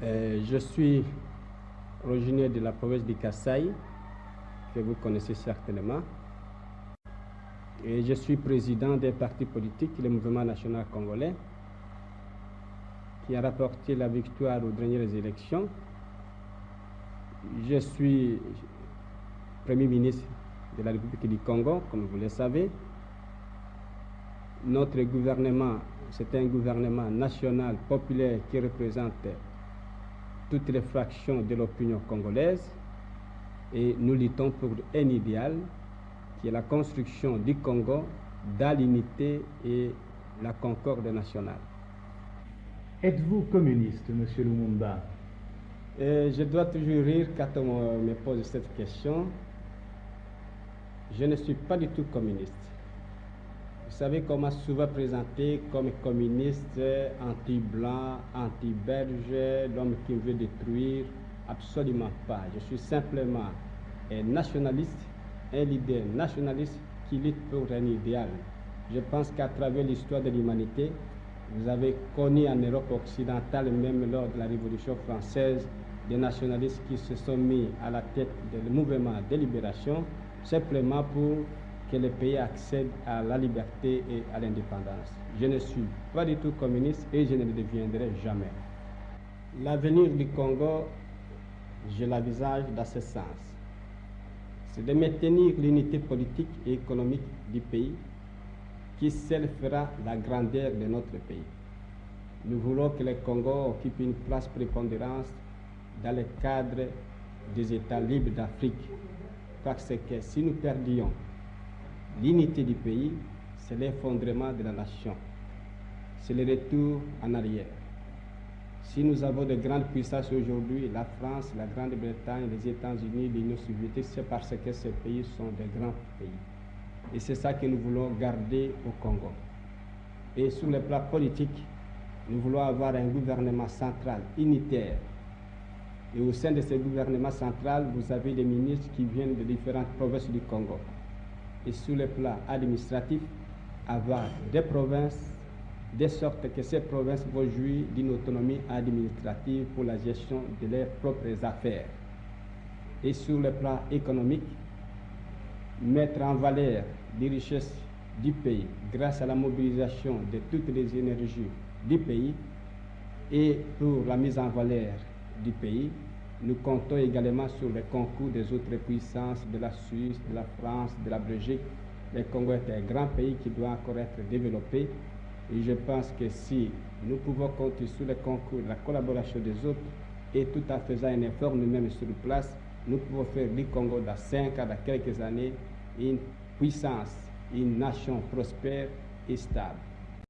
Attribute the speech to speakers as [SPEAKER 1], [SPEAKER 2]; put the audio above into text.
[SPEAKER 1] Je suis originaire de la province du Kasaï, que vous connaissez certainement. Et je suis président d'un parti politique, le Mouvement national congolais, qui a rapporté la victoire aux dernières élections. Je suis Premier ministre de la République du Congo, comme vous le savez. Notre gouvernement, c'est un gouvernement national populaire qui représente toutes les fractions de l'opinion congolaise, et nous luttons pour un idéal qui est la construction du Congo dans l'unité et la concorde nationale.
[SPEAKER 2] Êtes-vous communiste, M. Lumumba?
[SPEAKER 1] Je dois toujours rire quand on me pose cette question. Je ne suis pas du tout communiste. Vous savez qu'on m'a souvent présenté comme communiste, anti-blanc, anti-belge, l'homme qui veut détruire. Absolument pas. Je suis simplement un nationaliste, un leader nationaliste qui lutte pour un idéal. Je pense qu'à travers l'histoire de l'humanité, vous avez connu en Europe occidentale, même lors de la Révolution française, des nationalistes qui se sont mis à la tête du mouvement de libération, simplement pour que le pays accède à la liberté et à l'indépendance. Je ne suis pas du tout communiste et je ne le deviendrai jamais. L'avenir du Congo, je l'envisage dans ce sens. C'est de maintenir l'unité politique et économique du pays qui seule fera la grandeur de notre pays. Nous voulons que le Congo occupe une place prépondérante dans le cadre des États libres d'Afrique, parce que si nous perdions l'unité du pays, c'est l'effondrement de la nation, c'est le retour en arrière. Si nous avons de grandes puissances aujourd'hui, la France, la Grande-Bretagne, les États-Unis, l'Union soviétique, c'est parce que ces pays sont de grands pays. Et c'est ça que nous voulons garder au Congo. Et sur le plan politique, nous voulons avoir un gouvernement central unitaire. Et au sein de ce gouvernement central, vous avez des ministres qui viennent de différentes provinces du Congo. Et sur le plan administratif, avoir des provinces, de sorte que ces provinces vont jouir d'une autonomie administrative pour la gestion de leurs propres affaires. Et sur le plan économique, mettre en valeur les richesses du pays grâce à la mobilisation de toutes les énergies du pays. Et pour la mise en valeur du pays, nous comptons également sur le concours des autres puissances, de la Suisse, de la France, de la Belgique. Le Congo est un grand pays qui doit encore être développé. Et je pense que si nous pouvons compter sur le concours de la collaboration des autres, et tout en faisant un effort nous-mêmes sur place, nous pouvons faire du Congo dans 5 ans, dans quelques années, une puissance, une nation prospère et stable.